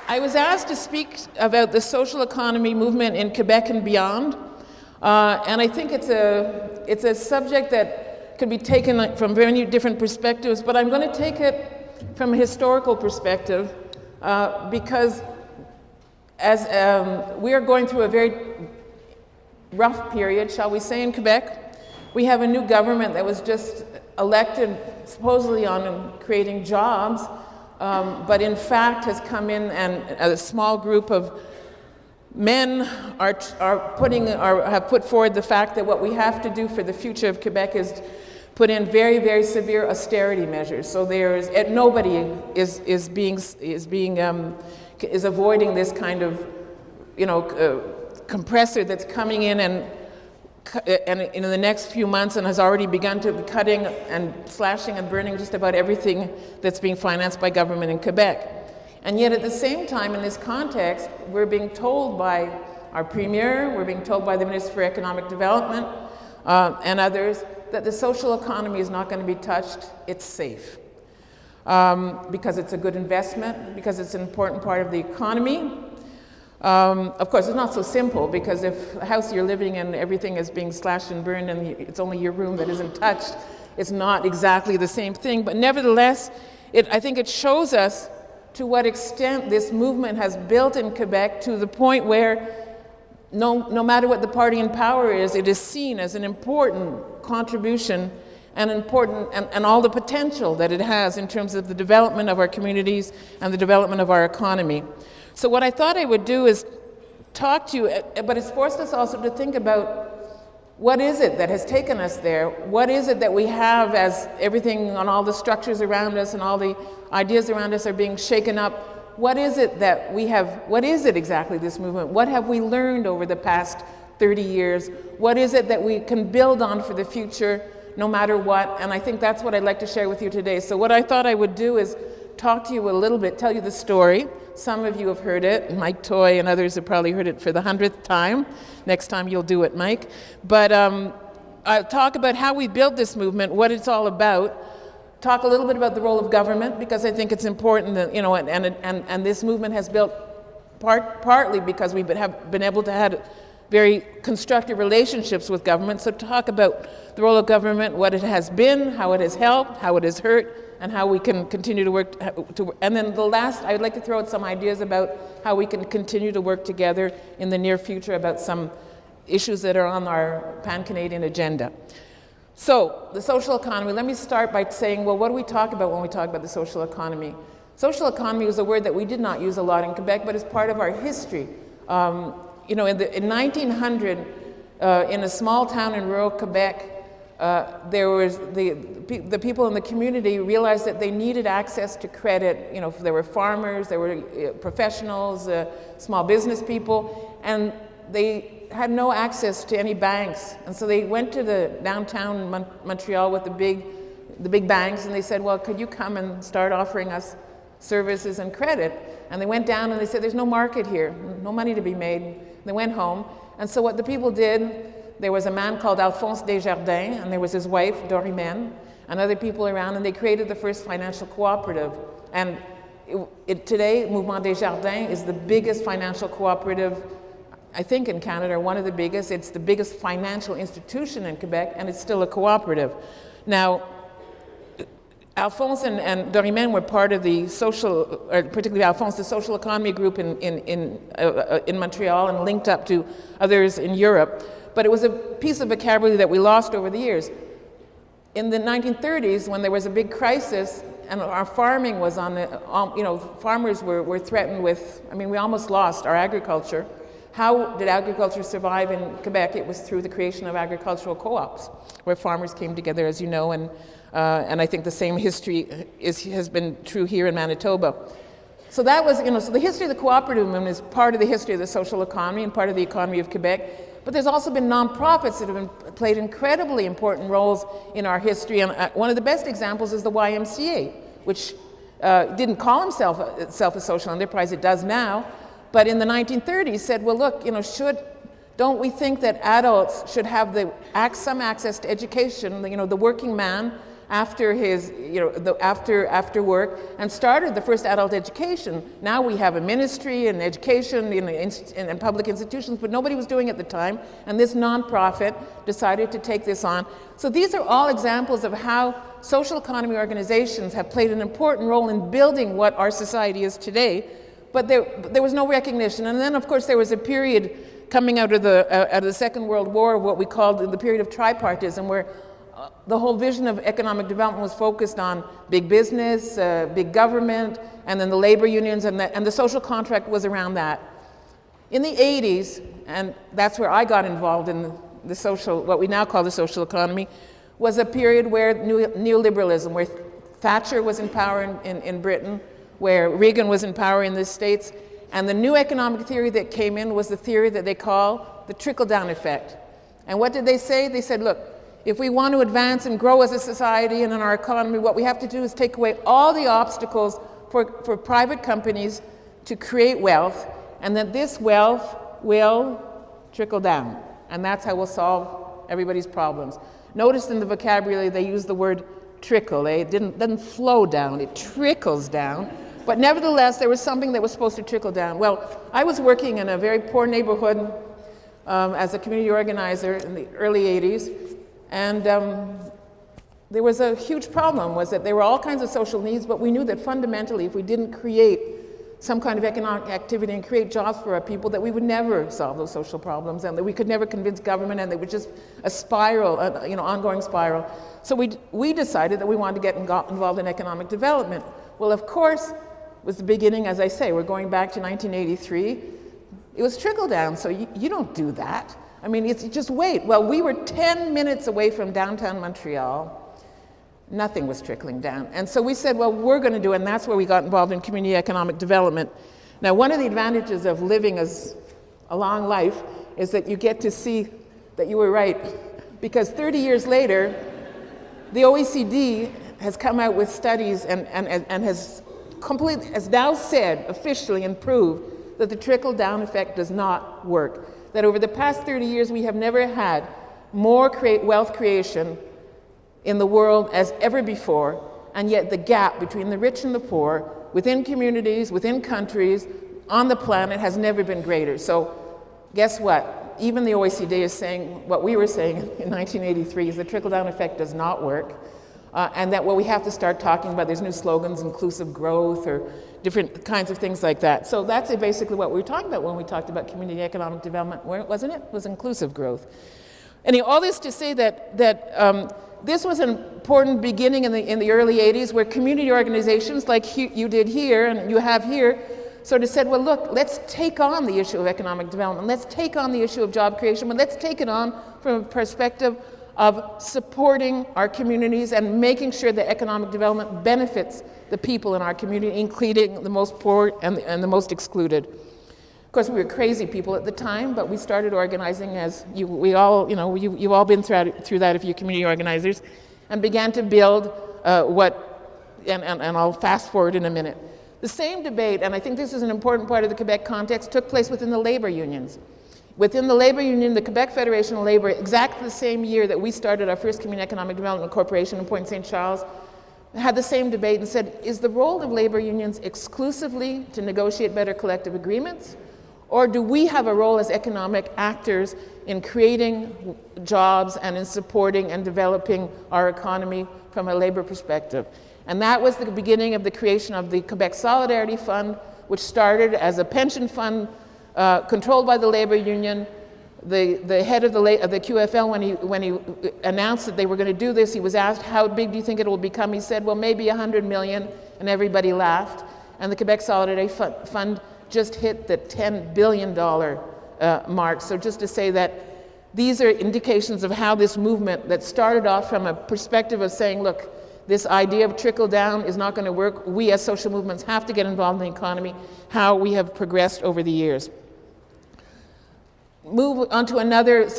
I was asked to speak about the social economy movement in Quebec and beyond, and I think it's a subject that could be taken from very different perspectives, but I'm going to take it from a historical perspective because as we are going through a very rough period, shall we say, in Quebec. We have a new government that was just elected supposedly on creating jobs, but in fact has come in, and a small group of men have put forward the fact that what we have to do for the future of Quebec is put in very, very severe austerity measures. So nobody is avoiding this kind of, compressor that's coming in and in the next few months and has already begun to be cutting and slashing and burning just about everything that's being financed by government in Quebec. And yet at the same time, in this context, we're being told by our Premier, we're being told by the Minister for Economic Development and others that the social economy is not going to be touched, it's safe. Because it's a good investment, because it's an important part of the economy. Of course, it's not so simple, because if the house you're living in, everything is being slashed and burned and it's only your room that isn't touched, it's not exactly the same thing. But nevertheless, I think it shows us to what extent this movement has built in Quebec to the point where no matter what the party in power is, it is seen as an important contribution and and all the potential that it has in terms of the development of our communities and the development of our economy. So what I thought I would do is talk to you, but it's forced us also to think about what is it that has taken us there? What is it that we have as everything on all the structures around us and all the ideas around us are being shaken up? What is it that we have, what is it exactly, this movement? What have we learned over the past 30 years? What is it that we can build on for the future, no matter what? And I think that's what I'd like to share with you today. So what I thought I would do is talk to you a little bit, tell you the story. Some of you have heard it. Mike Toy and others have probably heard it for the 100th time. Next time you'll do it, Mike. But I'll talk about how we built this movement, what it's all about. Talk a little bit about the role of government, because I think it's important that, and this movement has built partly because we have been able to have very constructive relationships with government. So talk about the role of government, what it has been, how it has helped, how it has hurt, and how we can continue to work. And then the last, I would like to throw out some ideas about how we can continue to work together in the near future about some issues that are on our pan-Canadian agenda. So, the social economy, let me start by saying, well, what do we talk about when we talk about the social economy? Social economy is a word that we did not use a lot in Quebec, but it's part of our history. In 1900, in a small town in rural Quebec, there was the people in the community realized that they needed access to credit. There were farmers, there were professionals, small business people, and they had no access to any banks. And so they went to the downtown Montreal with the big banks, and they said, well, could you come and start offering us services and credit? And they went down and they said, there's no market here, no money to be made. They went home. And so what the people did, there was a man called Alphonse Desjardins, and there was his wife, Dorimène, and other people around, and they created the first financial cooperative. And today, Mouvement Desjardins is the biggest financial cooperative, I think, in Canada, one of the biggest. It's the biggest financial institution in Quebec, and it's still a cooperative. Now, Alphonse and Dorimène were part of the social, or particularly Alphonse, the social economy group in Montreal, and linked up to others in Europe. But it was a piece of vocabulary that we lost over the years. In the 1930s, when there was a big crisis, and our farming was on the, farmers were threatened with, we almost lost our agriculture. How did agriculture survive in Quebec? It was through the creation of agricultural co-ops, where farmers came together, as you know, and I think the same history has been true here in Manitoba. So that was, so the history of the cooperative movement is part of the history of the social economy and part of the economy of Quebec. But there's also been nonprofits that have played incredibly important roles in our history. And one of the best examples is the Ymca, which didn't call itself a social enterprise. It does now. But in the 1930s said, well, look, don't we think that adults should have some access to education? The working man after his, after work, and started the first adult education. Now we have a ministry and education in public institutions, but nobody was doing it at the time, and this nonprofit decided to take this on. So these are all examples of how social economy organizations have played an important role in building what our society is today, but there was no recognition. And then, of course, there was a period coming out of the Second World War, what we called the period of tripartism, where the whole vision of economic development was focused on big business, big government, and then the labor unions, and the social contract was around that. In the 80s, and that's where I got involved in the social, what we now call the social economy, was a period where neoliberalism, where Thatcher was in power in Britain, where Reagan was in power in the States, and the new economic theory that came in was the theory that they call the trickle-down effect. And what did they say? They said, look, if we want to advance and grow as a society and in our economy, what we have to do is take away all the obstacles for private companies to create wealth, and that this wealth will trickle down. And that's how we'll solve everybody's problems. Notice in the vocabulary they use the word trickle. It doesn't flow down, it trickles down. But nevertheless, there was something that was supposed to trickle down. Well, I was working in a very poor neighborhood as a community organizer in the early 80s, and there was a huge problem, was that there were all kinds of social needs, but we knew that fundamentally if we didn't create some kind of economic activity and create jobs for our people, that we would never solve those social problems, and that we could never convince government, and it was just a spiral, ongoing spiral. So we decided that we wanted to get involved in economic development. Well, of course, it was the beginning, as I say, we're going back to 1983. It was trickle down, so you don't do that. I mean, it's just wait. Well, we were 10 minutes away from downtown Montreal. Nothing was trickling down. And so we said, well, we're going to do it, and that's where we got involved in community economic development. Now, one of the advantages of living as a long life is that you get to see that you were right. Because 30 years later, the OECD has come out with studies and has now said officially and proved that the trickle-down effect does not work. That over the past 30 years, we have never had more wealth creation in the world as ever before, and yet the gap between the rich and the poor, within communities, within countries, on the planet has never been greater. So guess what? Even the OECD is saying what we were saying in 1983 is the trickle-down effect does not work, and that what we have to start talking about, there's new slogans, inclusive growth, or different kinds of things like that. So that's basically what we were talking about when we talked about community economic development, wasn't it? It was inclusive growth. Anyway, all this to say that this was an important beginning in the early 80s, where community organizations like you did here and you have here sort of said, well, look, let's take on the issue of economic development. Let's take on the issue of job creation, but let's take it on from a perspective of supporting our communities and making sure that economic development benefits the people in our community, including the most poor and the most excluded. Of course, we were crazy people at the time, but we started organizing as you've all been through that if you're community organizers, and began to build and I'll fast forward in a minute. The same debate, and I think this is an important part of the Quebec context, took place within the labor unions. Within the labor union, the Quebec Federation of Labor, exactly the same year that we started our first community economic development corporation in Pointe St. Charles, had the same debate and said, is the role of labor unions exclusively to negotiate better collective agreements? Or do we have a role as economic actors in creating jobs and in supporting and developing our economy from a labor perspective? And that was the beginning of the creation of the Quebec Solidarity Fund, which started as a pension fund controlled by the labor union. The head of the QFL, when he announced that they were going to do this, he was asked, how big do you think it will become? He said, well, maybe 100 million, and everybody laughed. And the Quebec Solidarity Fund just hit the $10 billion mark. So just to say that these are indications of how this movement that started off from a perspective of saying, look, this idea of trickle down is not going to work. We as social movements have to get involved in the economy, how we have progressed over the years. Move on to another,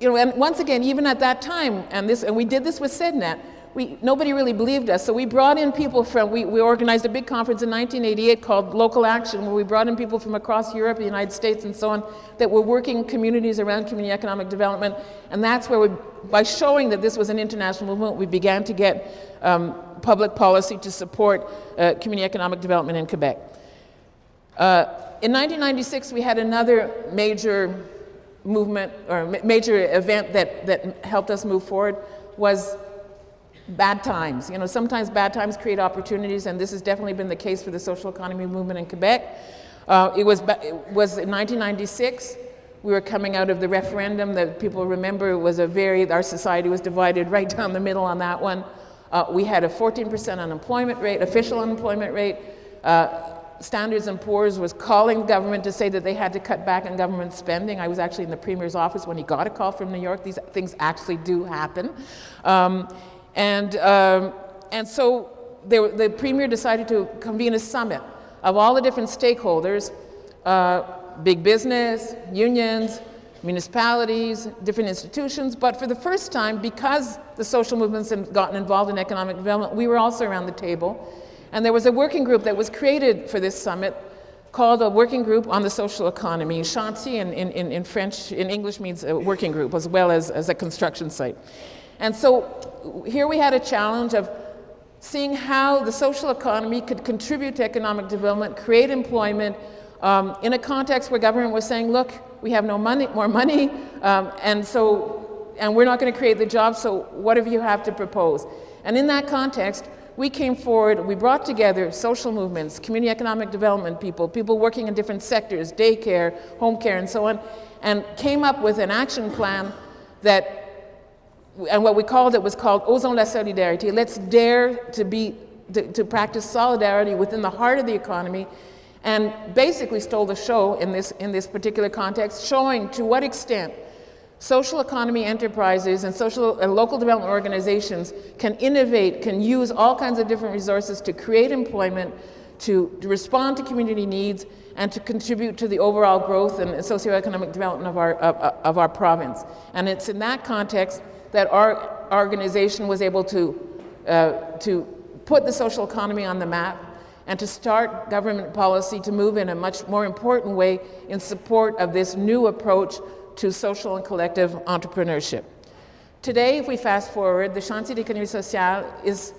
and once again, even at that time, and we did this with CEDNet, nobody really believed us. So we brought in people from, we organized a big conference in 1988 called Local Action, where we brought in people from across Europe, the United States, and so on, that were working communities around community economic development. And that's where by showing that this was an international movement, we began to get public policy to support community economic development in Quebec. In 1996, we had another major movement or major event that helped us move forward, was bad times. You know, sometimes bad times create opportunities, and this has definitely been the case for the social economy movement in Quebec. It was in 1996. We were coming out of the referendum that people remember. It was our society was divided right down the middle on that one. We had a 14% unemployment rate, official unemployment rate. Standards & Poor's was calling government to say that they had to cut back on government spending. I was actually in the Premier's office when he got a call from New York. These things actually do happen. And so the Premier decided to convene a summit of all the different stakeholders, big business, unions, municipalities, different institutions, but for the first time, because the social movements had gotten involved in economic development, we were also around the table. And there was a working group that was created for this summit called a Working Group on the Social Economy. Chantier in French, in English means a working group, as well as a construction site. And so here we had a challenge of seeing how the social economy could contribute to economic development, create employment, in a context where government was saying, look, we have more money, and we're not going to create the jobs, so what do you have to propose? And in that context, we came forward, we brought together social movements, community economic development people working in different sectors, daycare, home care, and so on, and came up with an action plan and what we called it was called Ozone Solidarity. Let's dare to practice solidarity within the heart of the economy, and basically stole the show in this particular context, showing to what extent social economy enterprises and social and local development organizations can innovate, can use all kinds of different resources to create employment, to respond to community needs, and to contribute to the overall growth and socioeconomic development of our province. And it's in that context that our organization was able to put the social economy on the map and to start government policy to move in a much more important way in support of this new approach to social and collective entrepreneurship. Today, if we fast forward, the Chantier d'économie sociale is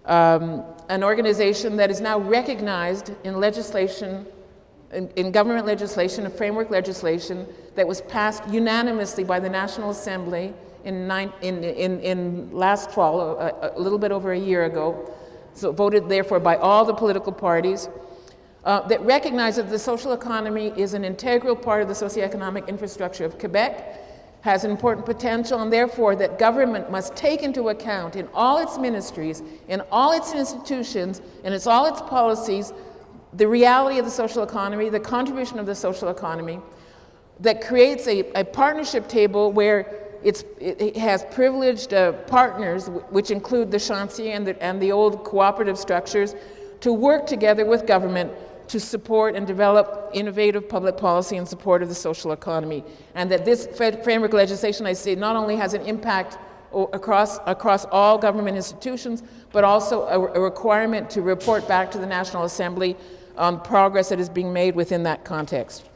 an organization that is now recognized in legislation, in government legislation, a framework legislation that was passed unanimously by the National Assembly in last fall, a little bit over a year ago, so voted therefore by all the political parties, that recognize that the social economy is an integral part of the socioeconomic infrastructure of Quebec, has important potential, and therefore that government must take into account in all its ministries, in all its institutions, and all its policies, the reality of the social economy, the contribution of the social economy, that creates a partnership table where it has privileged partners, which include the Chantier and the old cooperative structures, to work together with government to support and develop innovative public policy in support of the social economy. And that this framework legislation, I say, not only has an impact across all government institutions, but also a requirement to report back to the National Assembly on progress that is being made within that context.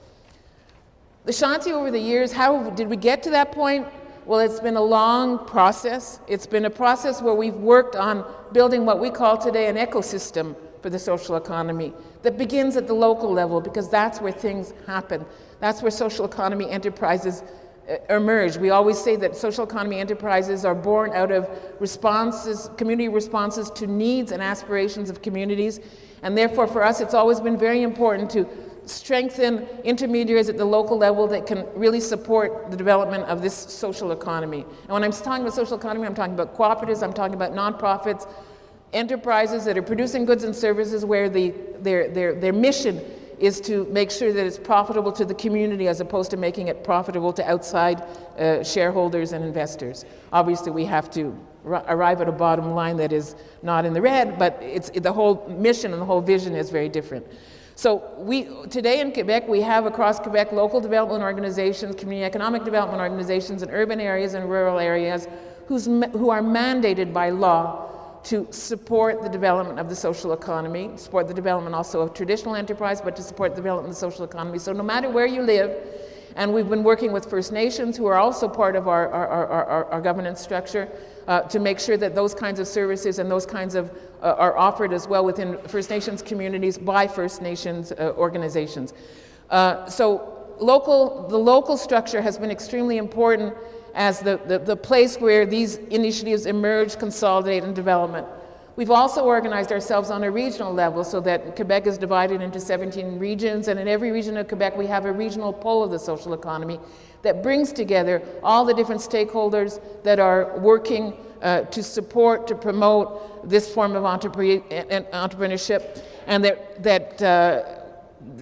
The Chantier over the years, how did we get to that point? Well, it's been a long process. It's been a process where we've worked on building what we call today an ecosystem for the social economy that begins at the local level, because that's where things happen. That's where social economy enterprises emerge. We always say that social economy enterprises are born out of community responses to needs and aspirations of communities. And therefore, for us, it's always been very important to strengthen intermediaries at the local level that can really support the development of this social economy. And when I'm talking about social economy, I'm talking about cooperatives, I'm talking about nonprofits, enterprises that are producing goods and services where their mission is to make sure that it's profitable to the community as opposed to making it profitable to outside shareholders and investors. Obviously, we have to arrive at a bottom line that is not in the red, but the whole mission and the whole vision is very different. So today in Quebec, we have across Quebec local development organizations, community economic development organizations in urban areas and rural areas who are mandated by law to support the development of the social economy, support the development also of traditional enterprise, but to support the development of the social economy. So no matter where you live, and we've been working with First Nations, who are also part of our governance structure, to make sure that those kinds of services and those kinds of are offered as well within First Nations communities by First Nations organizations. So the local structure has been extremely important as the place where these initiatives emerge, consolidate, and development. We've also organized ourselves on a regional level so that Quebec is divided into 17 regions, and in every region of Quebec we have a regional pole of the social economy that brings together all the different stakeholders that are working to support, to promote this form of entrepreneurship, and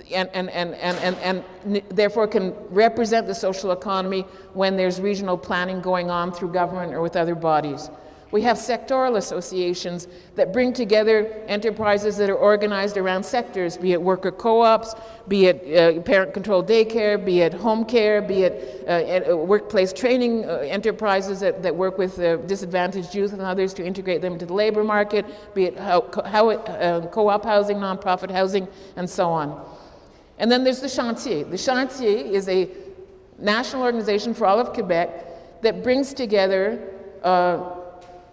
and therefore can represent the social economy when there's regional planning going on through government or with other bodies. We have sectoral associations that bring together enterprises that are organized around sectors, be it worker co-ops, be it parent-controlled daycare, be it home care, be it workplace training enterprises that work with disadvantaged youth and others to integrate them into the labor market, be it co-op housing, nonprofit housing, and so on. And then there's the Chantier. The Chantier is a national organization for all of Quebec that brings together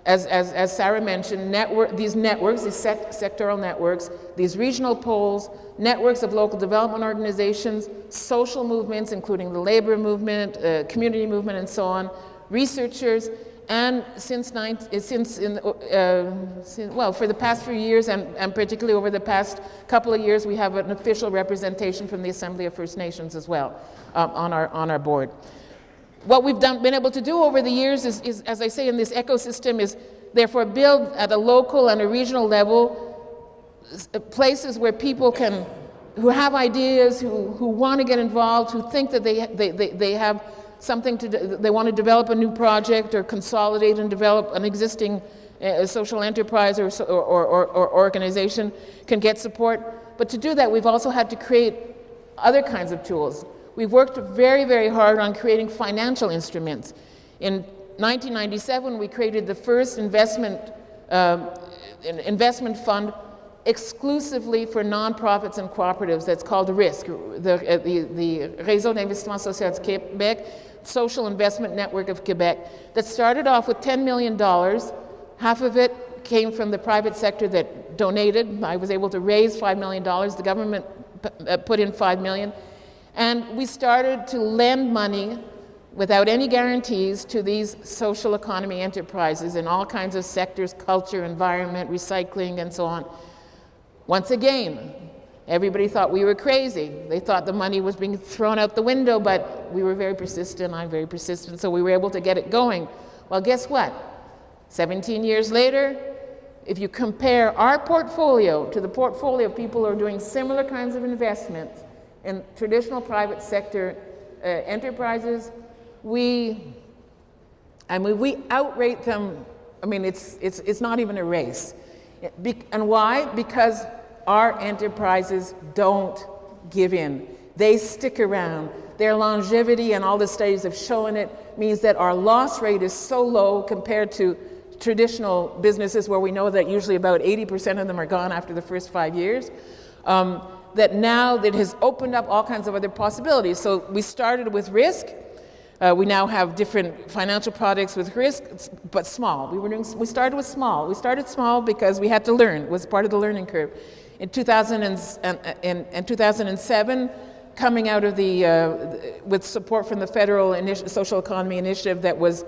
as Sarah mentioned, these networks, these sectoral networks, these regional poles, networks of local development organizations, social movements, including the labor movement, community movement, and so on, researchers, and for the past few years, and particularly over the past couple of years, we have an official representation from the Assembly of First Nations as well on our board. What we've been able to do over the years is, as I say, in this ecosystem, is therefore build at a local and a regional level places where people who have ideas, who want to get involved, who think that they have something they want to develop a new project or consolidate and develop an existing social enterprise or organization, can get support. But to do that, we've also had to create other kinds of tools. We've worked very, very hard on creating financial instruments. In 1997, we created the first investment fund exclusively for nonprofits and cooperatives. That's called RISC, the Réseau d'Investissement Social du Québec, Social Investment Network of Quebec, that started off with $10 million. Half of it came from the private sector that donated. I was able to raise $5 million. The government put in $5 million. And we started to lend money without any guarantees to these social economy enterprises in all kinds of sectors, culture, environment, recycling, and so on. Once again, everybody thought we were crazy. They thought the money was being thrown out the window, but we were very persistent. I'm very persistent, so we were able to get it going. Well, guess what? 17 years later, if you compare our portfolio to the portfolio of people who are doing similar kinds of investments in traditional private sector enterprises, we outrate them. I mean, it's not even a race. And why? Because our enterprises don't give in. They stick around. Their longevity, and all the studies have shown it, means that our loss rate is so low compared to traditional businesses where we know that usually about 80% of them are gone after the first 5 years. That now that has opened up all kinds of other possibilities. So we started with risk. We now have different financial products with risk, but small. We started with small. We started small because we had to learn. It was part of the learning curve. In 2007, coming out of with support from the federal social economy initiative that was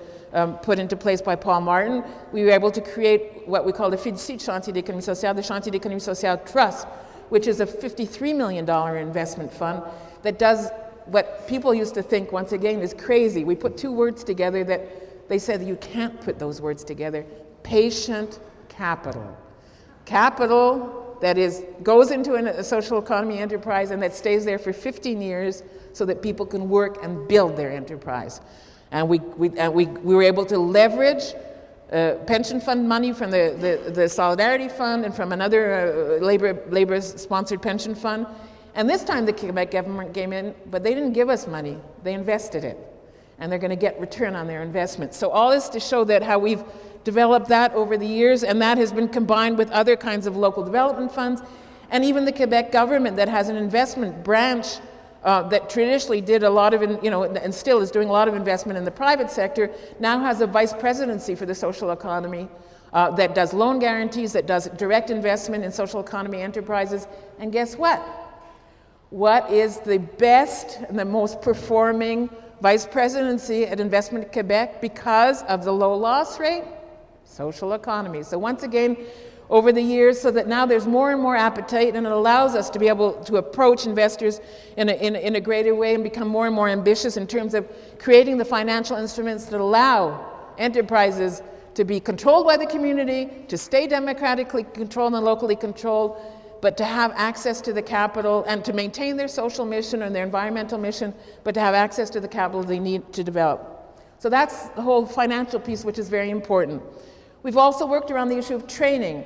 put into place by Paul Martin, we were able to create what we call the Fiducie de Chantier d'économie sociale, the Chantier d'économie sociale Trust, which is a $53 million investment fund that does what people used to think, once again, is crazy. We put two words together that they said you can't put those words together: patient capital. Capital that goes into a social economy enterprise and that stays there for 15 years so that people can work and build their enterprise. And we were able to leverage pension fund money from the Solidarity Fund and from another labor-sponsored pension fund. And this time the Quebec government came in, but they didn't give us money. They invested it. and they're going to get return on their investment. So all this to show that how we've developed that over the years, and that has been combined with other kinds of local development funds, and even the Quebec government that has an investment branch that traditionally did a lot of, and still is doing a lot of investment in the private sector, now has a vice presidency for the social economy that does loan guarantees, that does direct investment in social economy enterprises. And guess what? What is the best and the most performing vice presidency at Investment Quebec because of the low loss rate? Social economy. So once again, over the years, so that now there's more and more appetite, and it allows us to be able to approach investors in a greater way and become more and more ambitious in terms of creating the financial instruments that allow enterprises to be controlled by the community, to stay democratically controlled and locally controlled, but to have access to the capital and to maintain their social mission and their environmental mission, but to have access to the capital they need to develop. So that's the whole financial piece, which is very important. We've also worked around the issue of training.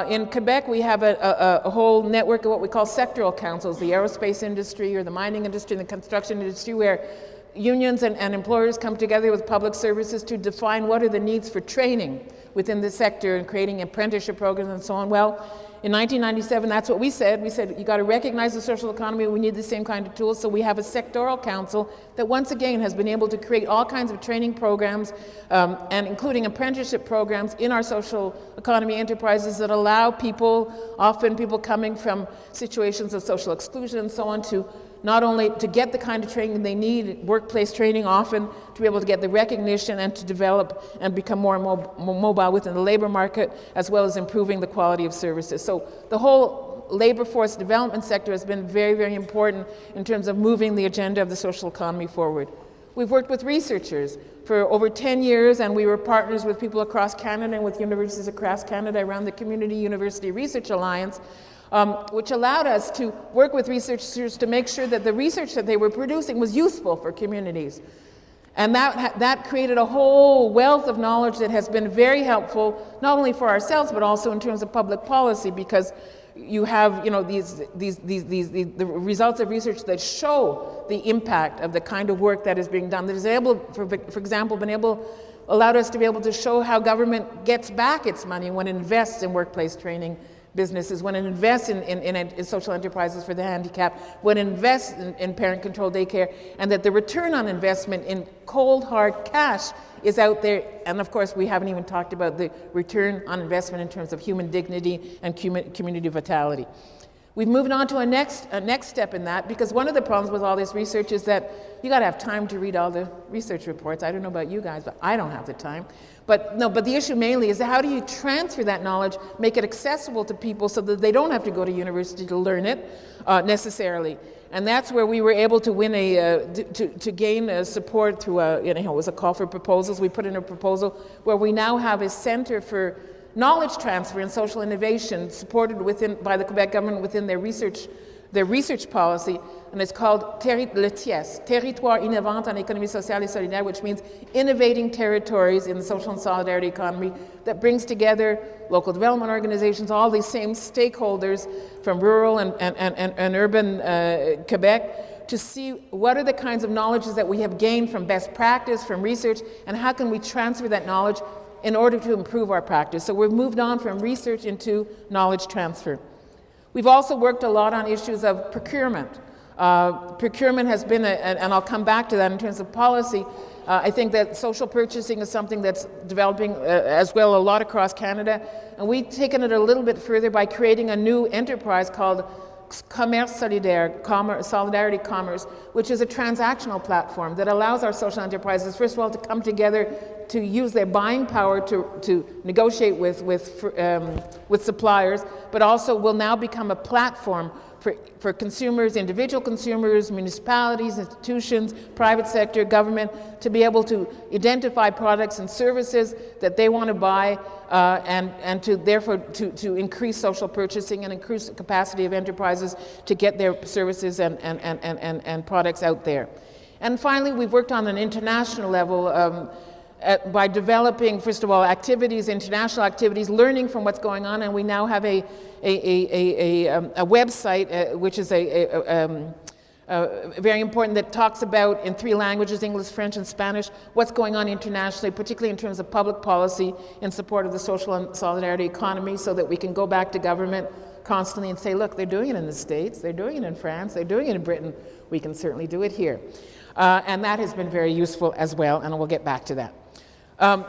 In Quebec, we have a whole network of what we call sectoral councils, the aerospace industry or the mining industry and the construction industry, where unions and employers come together with public services to define what are the needs for training within the sector and creating apprenticeship programs and so on. Well, in 1997, that's what we said. We said, you got to recognize the social economy, we need the same kind of tools. So we have a sectoral council that once again has been able to create all kinds of training programs and including apprenticeship programs in our social economy enterprises that allow people, often people coming from situations of social exclusion and so on, to not only to get the kind of training they need, workplace training often, to be able to get the recognition and to develop and become more and more mobile within the labor market, as well as improving the quality of services. So the whole labor force development sector has been very, very important in terms of moving the agenda of the social economy forward. We've worked with researchers for over 10 years, and we were partners with people across Canada and with universities across Canada around the Community University Research Alliance, which allowed us to work with researchers to make sure that the research that they were producing was useful for communities. And that created a whole wealth of knowledge that has been very helpful, not only for ourselves, but also in terms of public policy, because you have, the results of research that show the impact of the kind of work that is being done. That is able, for example, allowed us to be able to show how government gets back its money when it invests in workplace training businesses, when it invests in social enterprises for the handicapped, when it invests in parent-controlled daycare, and that the return on investment in cold, hard cash is out there. And of course, we haven't even talked about the return on investment in terms of human dignity and community vitality. We've moved on to a next step in that, because one of the problems with all this research is that you got to have time to read all the research reports. I don't know about you guys, but I don't have the time. But the issue mainly is how do you transfer that knowledge, make it accessible to people so that they don't have to go to university to learn it necessarily. And that's where we were able to win to gain support through it was a call for proposals. We put in a proposal where we now have a center for knowledge transfer and social innovation supported by the Quebec government within their research policy, and it's called le TIES, Territoire Innovant en Économie Sociale et Solidaire, which means innovating territories in the social and solidarity economy, that brings together local development organizations, all these same stakeholders from rural and urban Quebec, to see what are the kinds of knowledges that we have gained from best practice, from research, and how can we transfer that knowledge in order to improve our practice. So we've moved on from research into knowledge transfer. We've also worked a lot on issues of procurement. Procurement has been, and I'll come back to that in terms of policy. I think that social purchasing is something that's developing as well a lot across Canada. And we've taken it a little bit further by creating a new enterprise called Commerce Solidaire, Solidarity Commerce, which is a transactional platform that allows our social enterprises, first of all, to come together to use their buying power to negotiate with suppliers, but also will now become a platform for consumers, individual consumers, municipalities, institutions, private sector, government, to be able to identify products and services that they want to buy and to therefore to increase social purchasing and increase the capacity of enterprises to get their services and products out there. And finally, we've worked on an international level by developing, first of all, activities, international activities, learning from what's going on, and we now have a website which is a very important, that talks about in 3 languages, English, French, and Spanish, what's going on internationally, particularly in terms of public policy in support of the social and solidarity economy, so that we can go back to government constantly and say, look, they're doing it in the States, they're doing it in France, they're doing it in Britain, we can certainly do it here. And that has been very useful as well, and we'll get back to that.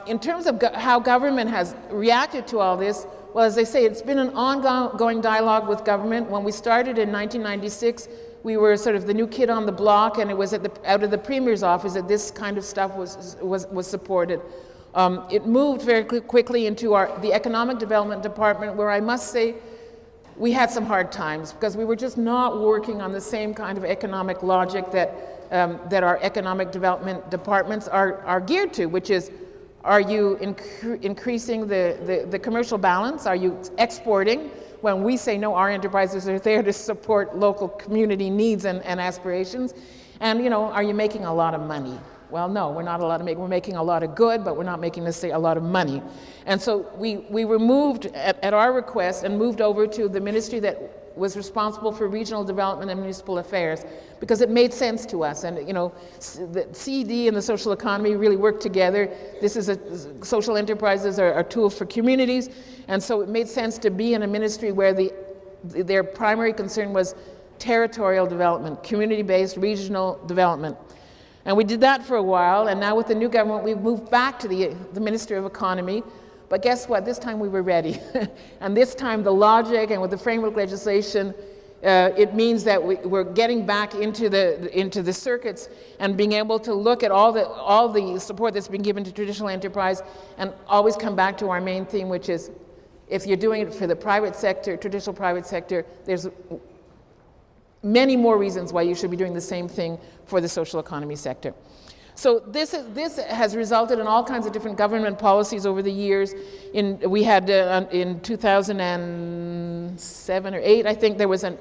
In terms of how government has reacted to all this, well, as I say, it's been an ongoing dialogue with government. When we started in 1996, we were sort of the new kid on the block, and it was out of the Premier's office that this kind of stuff was supported. It moved very quickly into the Economic Development Department, where I must say we had some hard times, because we were just not working on the same kind of economic logic that our economic development departments are geared to, which is, are you increasing the commercial balance? Are you exporting? When we say no, our enterprises are there to support local community needs and aspirations. And, are you making a lot of money? Well, no, we're not allowed to make. We're making a lot of good, but we're not making necessarily a lot of money. And so we were moved at our request and moved over to the ministry that was responsible for regional development and municipal affairs, because it made sense to us. And the CED and the social economy really work together. This is social enterprises are tools for communities, and so it made sense to be in a ministry where their primary concern was territorial development, community-based regional development. And we did that for a while, and now with the new government, we've moved back to the Ministry of Economy. But guess what? This time we were ready. And this time the logic and with the framework legislation, it means that we're getting back into the circuits and being able to look at all the support that's been given to traditional enterprise, and always come back to our main theme, which is, if you're doing it for the private sector, traditional private sector, there's many more reasons why you should be doing the same thing for the social economy sector. So this has resulted in all kinds of different government policies over the years. We had in 2007 or 8, I think, there was a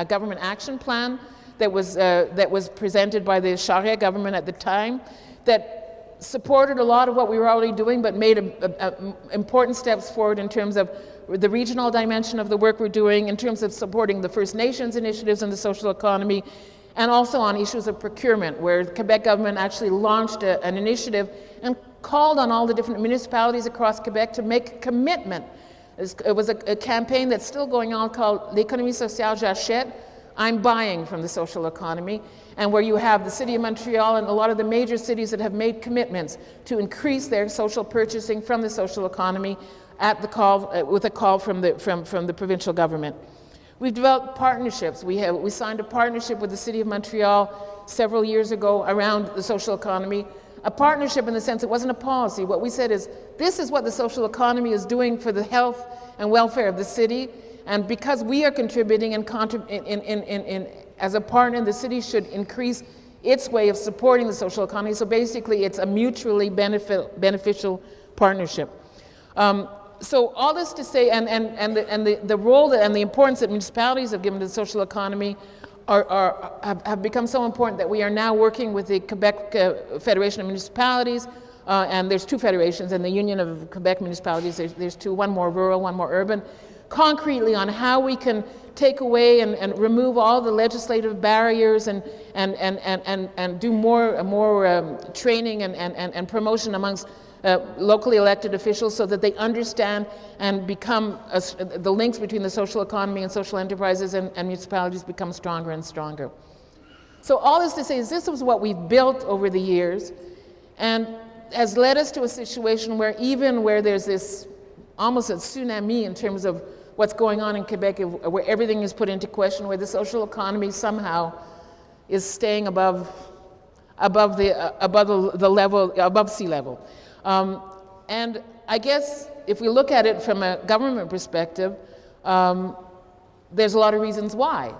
government action plan that was presented by the Sharia government at the time, that supported a lot of what we were already doing, but made important steps forward in terms of the regional dimension of the work we're doing, in terms of supporting the First Nations initiatives in the social economy, and also on issues of procurement, where the Quebec government actually launched an initiative and called on all the different municipalities across Quebec to make a commitment. It was a campaign that's still going on called L'économie sociale j'achète, I'm buying from the social economy, and where you have the City of Montreal and a lot of the major cities that have made commitments to increase their social purchasing from the social economy at the call, with a call from the provincial government. We've developed partnerships. We signed a partnership with the City of Montreal several years ago around the social economy. A partnership in the sense it wasn't a policy. What we said is, this is what the social economy is doing for the health and welfare of the city, and because we are contributing as a partner, the city should increase its way of supporting the social economy. So basically, it's a mutually beneficial partnership. So all this to say, and the role and the importance that municipalities have given to the social economy have become so important that we are now working with the Quebec Federation of Municipalities, and there's 2 federations, and the Union of Quebec Municipalities, there's 2, one more rural, one more urban, concretely on how we can take away and remove all the legislative barriers and do more training and promotion amongst locally elected officials, so that they understand and become the links between the social economy and social enterprises and municipalities become stronger and stronger. So all this to say is, this is what we've built over the years, and has led us to a situation where even where there's this almost a tsunami in terms of what's going on in Quebec, where everything is put into question, where the social economy somehow is staying above sea level. And I guess if we look at it from a government perspective, there's a lot of reasons why.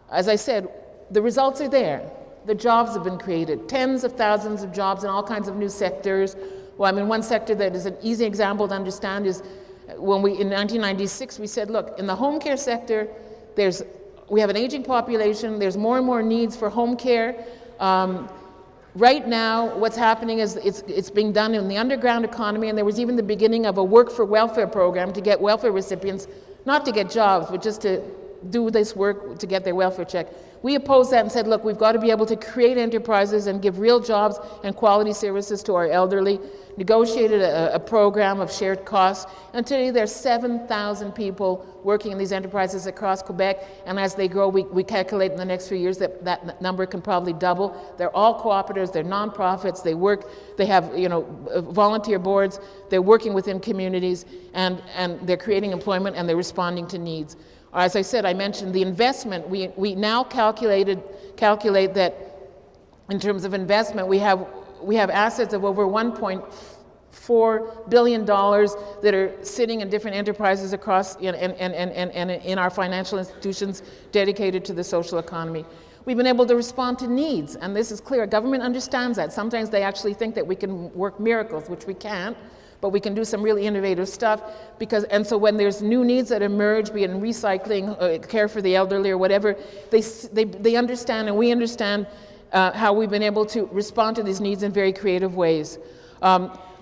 As I said, the results are there. The jobs have been created, tens of thousands of jobs in all kinds of new sectors. Well, I mean, one sector that is an easy example to understand is when in 1996, we said, look, in the home care sector, we have an aging population, there's more and more needs for home care. Right now, what's happening is it's being done in the underground economy, and there was even the beginning of a work for welfare program to get welfare recipients, not to get jobs, but just to do this work to get their welfare check. We opposed that and said, look, we've got to be able to create enterprises and give real jobs and quality services to our elderly, negotiated a program of shared costs, and today there's 7,000 people working in these enterprises across Quebec, and as they grow, we calculate in the next few years that number can probably double. They're all cooperatives, they're nonprofits, they have volunteer boards, they're working within communities, and they're creating employment, and they're responding to needs. As I said, I mentioned the investment. We now calculate that in terms of investment, we have assets of over $1.4 billion that are sitting in different enterprises across and in our financial institutions dedicated to the social economy. We've been able to respond to needs, and this is clear. Government understands that. Sometimes they actually think that we can work miracles, which we can't, but we can do some really innovative stuff. And so when there's new needs that emerge, be it in recycling, care for the elderly or whatever, they understand, and we understand how we've been able to respond to these needs in very creative ways.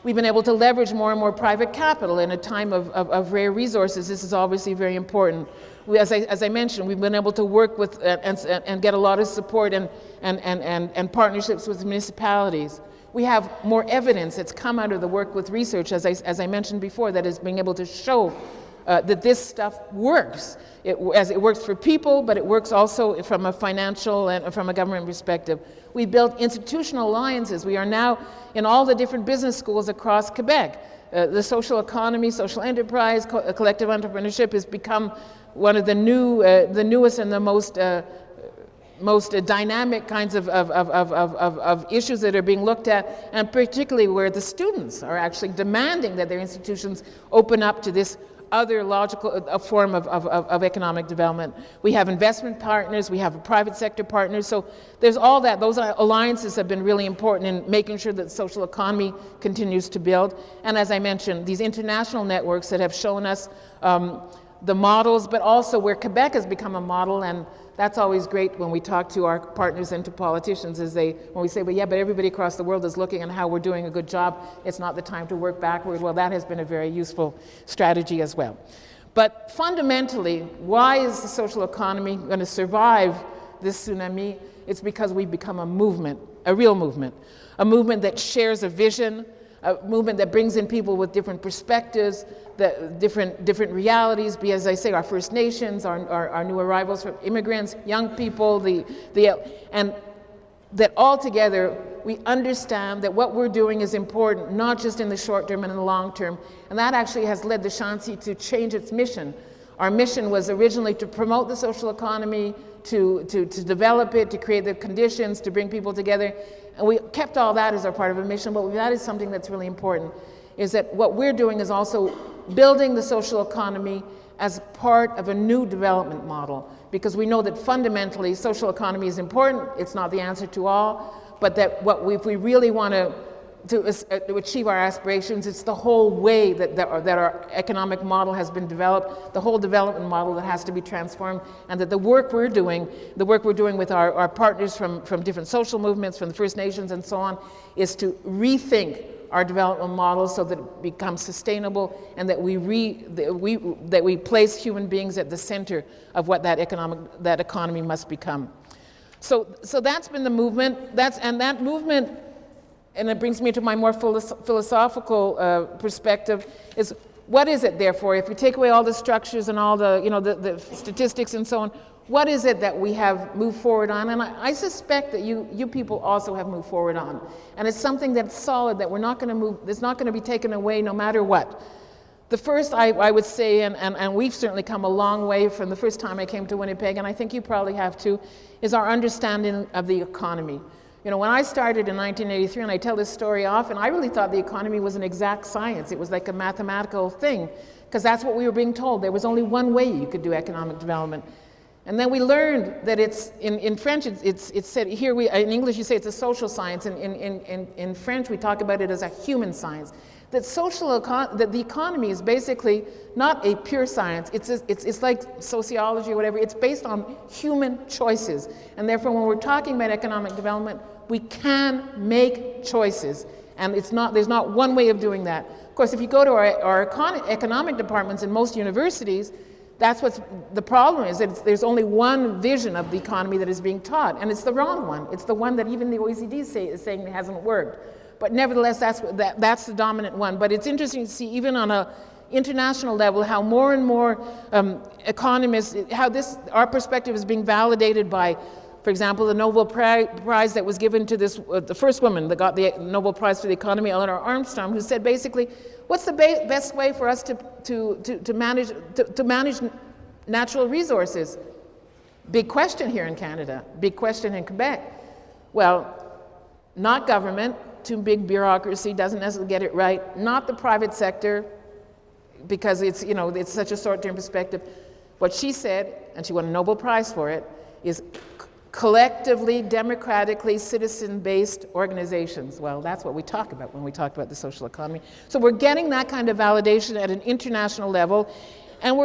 We've been able to leverage more and more private capital in a time of rare resources. This is obviously very important. As I mentioned, we've been able to work with and get a lot of support and partnerships with municipalities. We have more evidence that's come out of the work with research, as I mentioned before, that is being able to show that this stuff works. As it works for people, but it works also from a financial and from a government perspective. We built institutional alliances. We are now in all the different business schools across Quebec. The social economy, social enterprise, collective entrepreneurship has become one of the newest and the most dynamic kinds of issues that are being looked at, and particularly where the students are actually demanding that their institutions open up to this other logical form of economic development. We have investment partners, we have private sector partners, so there's all that. Those alliances have been really important in making sure that the social economy continues to build. And as I mentioned, these international networks that have shown us the models, but also where Quebec has become a model, and that's always great when we talk to our partners and to politicians, when we say, well, yeah, but everybody across the world is looking at how we're doing a good job. It's not the time to work backward. Well, that has been a very useful strategy as well. But fundamentally, why is the social economy going to survive this tsunami? It's because we've become a movement, a real movement, a movement that shares a vision, a movement that brings in people with different perspectives, different realities, be as I say, our First Nations, our new arrivals from immigrants, young people, and that all together we understand that what we're doing is important, not just in the short term and in the long term. And that actually has led the Shanxi to change its mission. Our mission was originally to promote the social economy, to develop it, to create the conditions, to bring people together. And we kept all that as our part of a mission, but that is something that's really important, is that what we're doing is also building the social economy as part of a new development model, because we know that fundamentally social economy is important. It's not the answer to all, but that if we really want to achieve our aspirations, it's the whole way that our economic model has been developed, the whole development model that has to be transformed, and that the work we're doing with our partners from different social movements, from the First Nations and so on, is to rethink our development model so that it becomes sustainable, and that we place human beings at the center of what that economy must become. So that's been the movement. That movement, and it brings me to my more philosophical perspective, is what is it, therefore, if you take away all the structures and all the statistics and so on, what is it that we have moved forward on? And I suspect that you people also have moved forward on. And it's something that's solid, that we're not going to move, it's not going to be taken away no matter what. The first, I would say, and we've certainly come a long way from the first time I came to Winnipeg, and I think you probably have too, is our understanding of the economy. When I started in 1983, and I tell this story often, I really thought the economy was an exact science. It was like a mathematical thing, because that's what we were being told. There was only one way you could do economic development. And then we learned that it's, in French, it's said, here in English you say it's a social science, and in French we talk about it as a human science. That the economy is basically not a pure science. It's like sociology or whatever. It's based on human choices. And therefore, when we're talking about economic development, we can make choices. And there's not one way of doing that. Of course, if you go to our economic departments in most universities, That's what's the problem is that there's only one vision of the economy that is being taught, and it's the wrong one. It's the one that even the OECD is saying hasn't worked. But nevertheless, that's the dominant one. But it's interesting to see, even on a international level, how more and more economists, how our perspective is being validated by, for example, the Nobel Prize that was given to the first woman that got the Nobel Prize for the economy, Eleanor Armstrong, who said basically, what's the best way for us to manage natural resources? Big question here in Canada, big question in Quebec. Well, not government, too big bureaucracy, doesn't necessarily get it right, not the private sector, because it's, it's such a short-term perspective. What she said, and she won a Nobel Prize for it, is collectively, democratically, citizen-based organizations. Well, that's what we talk about when we talk about the social economy. So we're getting that kind of validation at an international level, and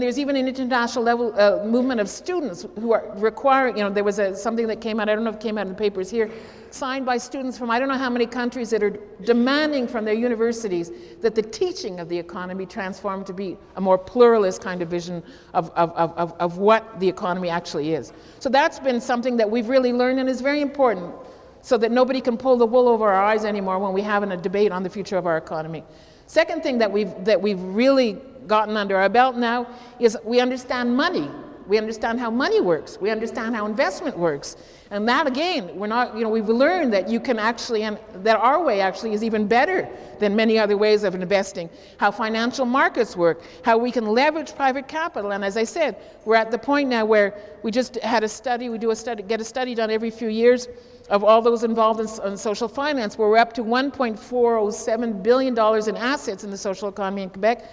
there's even an international level movement of students who are requiring, there was something that came out, I don't know if it came out in the papers here, signed by students from I don't know how many countries that are demanding from their universities that the teaching of the economy transform to be a more pluralist kind of vision of what the economy actually is. So that's been something that we've really learned and is very important, so that nobody can pull the wool over our eyes anymore when we have a debate on the future of our economy. Second thing that we've really gotten under our belt now is we understand money. We understand how money works. We understand how investment works. And that, again, we've learned that you can actually, and that our way actually is even better than many other ways of investing. How financial markets work, how we can leverage private capital. And as I said, we're at the point now where we just had a study, get a study done every few years of all those involved in social finance, where we're up to $1.407 billion in assets in the social economy in Quebec.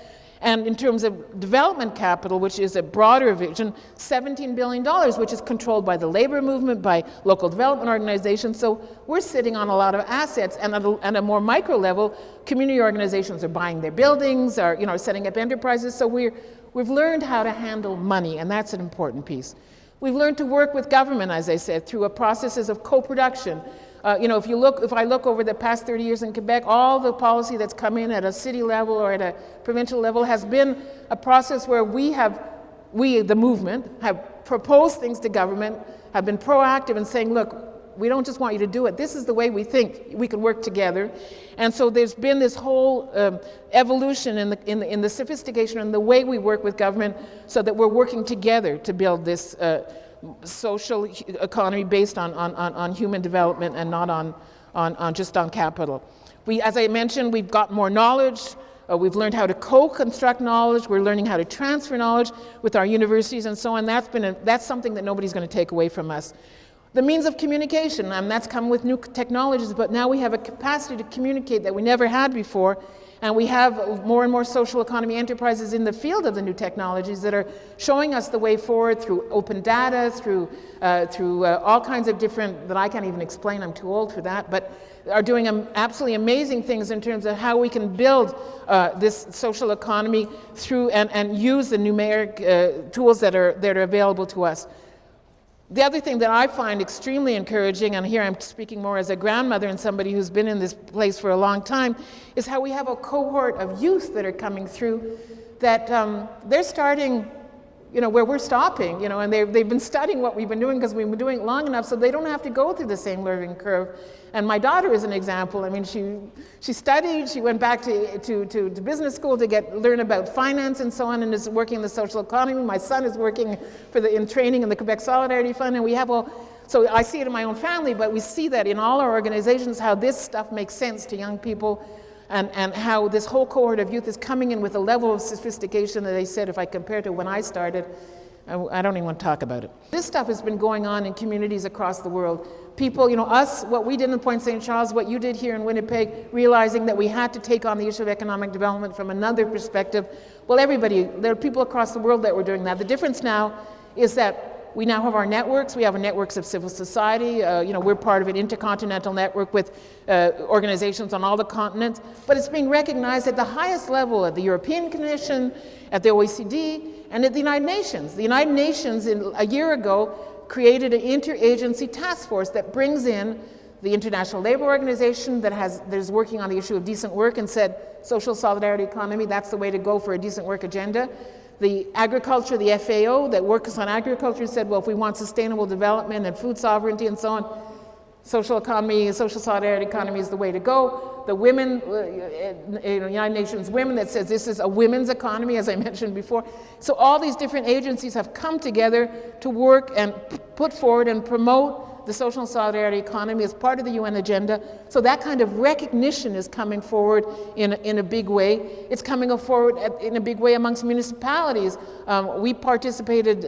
And in terms of development capital, which is a broader vision, $17 billion, which is controlled by the labor movement, by local development organizations. So we're sitting on a lot of assets, and at a more micro level, community organizations are buying their buildings, are setting up enterprises. So we've learned how to handle money, and that's an important piece. We've learned to work with government, as I said, through processes of co-production. If I look over the past 30 years in Quebec, all the policy that's come in at a city level or at a provincial level has been a process where we, the movement, have proposed things to government, have been proactive in saying, look, we don't just want you to do it. This is the way we think we can work together. And so there's been this whole evolution in the sophistication and the way we work with government, so that we're working together to build this social economy based on human development and not just on capital. As I mentioned, we've got more knowledge. We've learned how to co-construct knowledge. We're learning how to transfer knowledge with our universities and so on. That's something that nobody's going to take away from us. The means of communication, that's come with new technologies, but now we have a capacity to communicate that we never had before. And we have more and more social economy enterprises in the field of the new technologies that are showing us the way forward through open data, through all kinds of different, that I can't even explain, I'm too old for that, but are doing absolutely amazing things in terms of how we can build this social economy through and use the numeric tools that are available to us. The other thing that I find extremely encouraging, and here I'm speaking more as a grandmother and somebody who's been in this place for a long time, is how we have a cohort of youth that are coming through that they're starting, where we're stopping, and they've been studying what we've been doing because we've been doing it long enough, so they don't have to go through the same learning curve. And my daughter is an example. I mean, she studied, she went back to business school to learn about finance and so on, and is working in the social economy. My son is working in training in the Quebec Solidarity Fund, and we have so I see it in my own family, but we see that in all our organizations, how this stuff makes sense to young people, and how this whole cohort of youth is coming in with a level of sophistication that they said, if I compare to when I started, I don't even want to talk about it. This stuff has been going on in communities across the world. People, us, what we did in Point St. Charles, what you did here in Winnipeg, realizing that we had to take on the issue of economic development from another perspective. Well, there are people across the world that were doing that. The difference now is that we now have our networks. We have networks of civil society. We're part of an intercontinental network with organizations on all the continents. But it's being recognized at the highest level, at the European Commission, at the OECD, and at the United Nations. The United Nations, a year ago, created an interagency task force that brings in the International Labour Organization that is working on the issue of decent work and said, social solidarity economy, that's the way to go for a decent work agenda. The agriculture, the FAO that works on agriculture said, well, if we want sustainable development and food sovereignty and so on, social economy, social solidarity economy is the way to go. The women, United Nations Women that says this is a women's economy, as I mentioned before. So all these different agencies have come together to work and put forward and promote the social solidarity economy as part of the UN agenda. So that kind of recognition is coming forward in a big way. It's coming forward in a big way amongst municipalities. We participated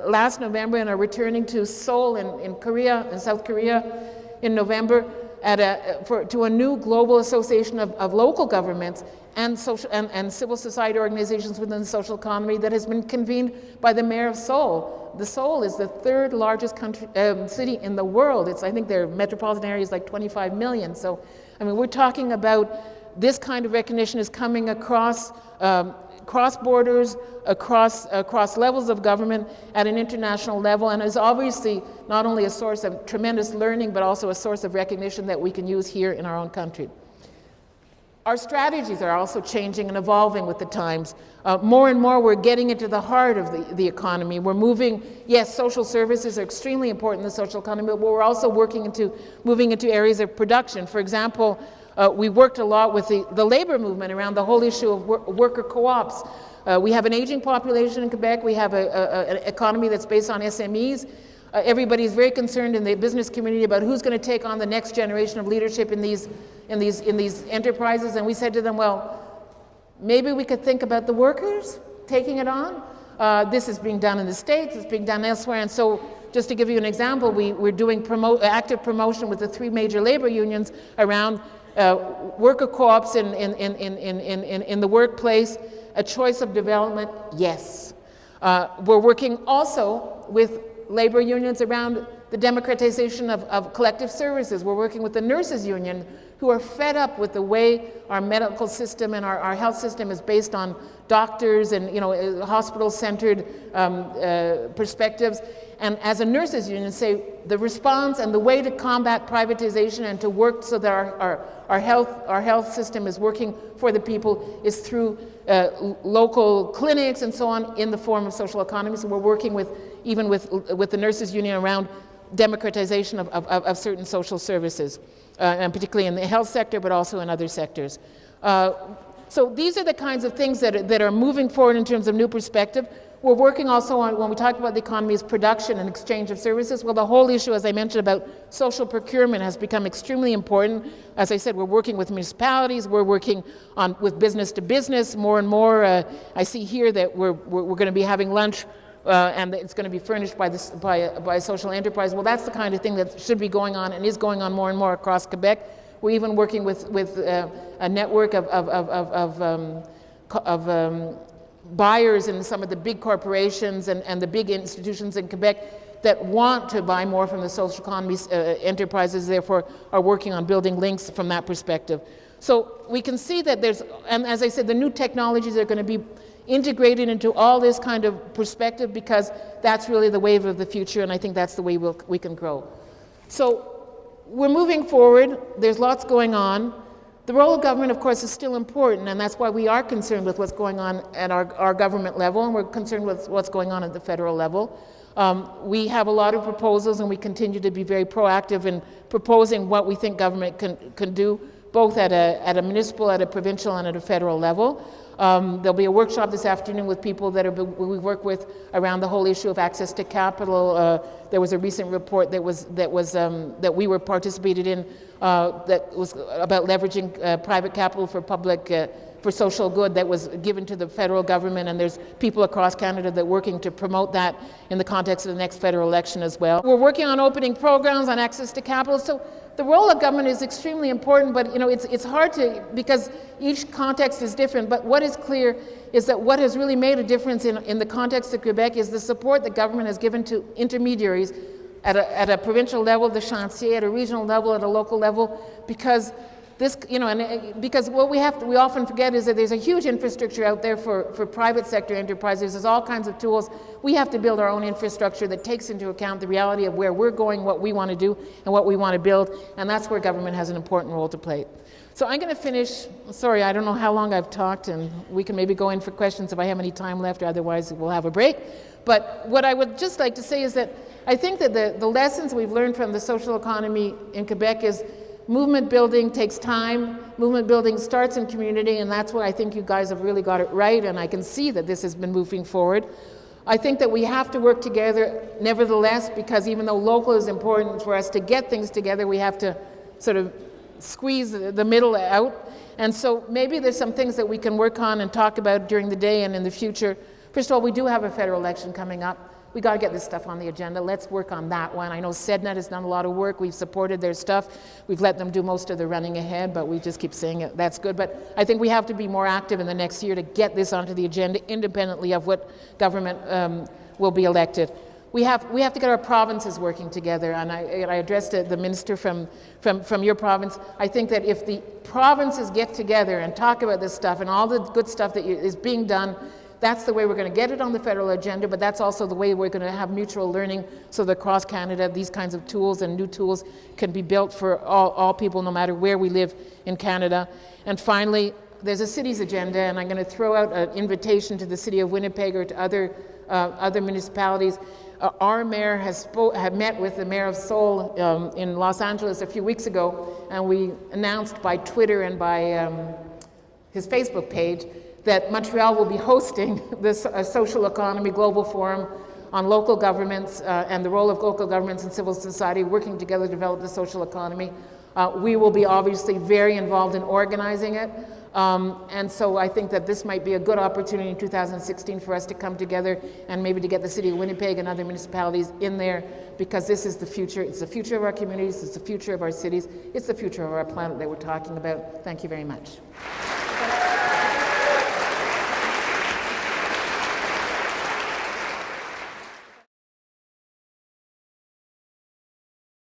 last November and are returning to Seoul in Korea, in South Korea, in November to a new global association of local governments and civil society organizations within the social economy that has been convened by the mayor of Seoul. The Seoul is the third largest city in the world. I think their metropolitan area is like 25 million. So, I mean, we're talking about this kind of recognition is coming across cross borders, across levels of government at an international level, and is obviously not only a source of tremendous learning, but also a source of recognition that we can use here in our own country. Our strategies are also changing and evolving with the times. More and more we're getting into the heart of the economy. We're moving, yes, social services are extremely important in the social economy, but we're also moving into areas of production. For example, we worked a lot with the labor movement around the whole issue of worker co-ops. We have an aging population in Quebec. We have an economy that's based on SMEs. Everybody's very concerned in the business community about who's going to take on the next generation of leadership in these enterprises. And we said to them, well, maybe we could think about the workers taking it on. This is being done in the States, it's being done elsewhere. And so just to give you an example, we're doing active promotion with the 3 major labor unions around worker co-ops in the workplace. A choice of development, yes. We're working also with labor unions around the democratization of collective services. We're working with the nurses union who are fed up with the way our medical system and our health system is based on doctors and hospital-centered perspectives. And as a nurses union say, the response and the way to combat privatization and to work so that our health system is working for the people is through local clinics and so on in the form of social economy. So we're working even with the nurses union around democratization of certain social services, and particularly in the health sector, but also in other sectors. So these are the kinds of things that are moving forward in terms of new perspective. We're working also on, when we talk about the economy, is production and exchange of services. Well, the whole issue, as I mentioned, about social procurement has become extremely important. As I said, we're working with municipalities, we're working with business to business more and more. I see here that we're going to be having lunch and it's going to be furnished by a social enterprise. Well, that's the kind of thing that should be going on and is going on more and more across Quebec. We're even working with a network of buyers in some of the big corporations and the big institutions in Quebec that want to buy more from the social economy enterprises, therefore are working on building links from that perspective. So we can see that and as I said, the new technologies are going to be integrated into all this kind of perspective, because that's really the wave of the future, and I think that's the way we can grow. So we're moving forward, there's lots going on. The role of government, of course, is still important, and that's why we are concerned with what's going on at our government level, and we're concerned with what's going on at the federal level. We have a lot of proposals, and we continue to be very proactive in proposing what we think government can do, both at a municipal, at a provincial, and at a federal level. There'll be a workshop this afternoon with people that we work with around the whole issue of access to capital. There was a recent report that we were participated in that was about leveraging private capital for for social good, that was given to the federal government, and there's people across Canada that are working to promote that in the context of the next federal election as well. We're working on opening programs on access to capital. So the role of government is extremely important, but it's hard to, because each context is different. But what is clear is that what has really made a difference in the context of Quebec is the support that government has given to intermediaries at a provincial level, the chantier, at a regional level, at a local level, because This, you know, and because what we often forget is that there's a huge infrastructure out there for private sector enterprises. There's all kinds of tools. We have to build our own infrastructure that takes into account the reality of where we're going, what we want to do, and what we want to build, and that's where government has an important role to play. So I'm going to finish. Sorry, I don't know how long I've talked, and we can maybe go in for questions if I have any time left, or otherwise we'll have a break. But what I would just like to say is that I think that the lessons we've learned from the social economy in Quebec is movement building takes time. Movement building starts in community, and that's what I think you guys have really got it right, and I can see that this has been moving forward. I think that we have to work together nevertheless, because even though local is important for us to get things together, we have to sort of squeeze the middle out. And so maybe there's some things that we can work on and talk about during the day and in the future. First of all, we do have a federal election coming up. We got to get this stuff on the agenda. Let's work on that one. I know CEDNet has done a lot of work. We've supported their stuff. We've let them do most of the running ahead, but we just keep saying it. That's good. But I think we have to be more active in the next year to get this onto the agenda independently of what government will be elected. We have to get our provinces working together, and I addressed the minister from your province. I think that if the provinces get together and talk about this stuff and all the good stuff that is being done, that's the way we're going to get it on the federal agenda, but that's also the way we're going to have mutual learning so that across Canada these kinds of tools and new tools can be built for all people, no matter where we live in Canada. And finally, there's a cities agenda, and I'm going to throw out an invitation to the city of Winnipeg or to other municipalities. Our mayor had met with the mayor of Seoul in Los Angeles a few weeks ago, and we announced by Twitter and by his Facebook page that Montreal will be hosting this Social Economy Global Forum on local governments and the role of local governments and civil society working together to develop the social economy. We will be obviously very involved in organizing it. And so I think that this might be a good opportunity in 2016 for us to come together and maybe to get the city of Winnipeg and other municipalities in there, because this is the future. It's the future of our communities, it's the future of our cities, it's the future of our planet that we're talking about. Thank you very much.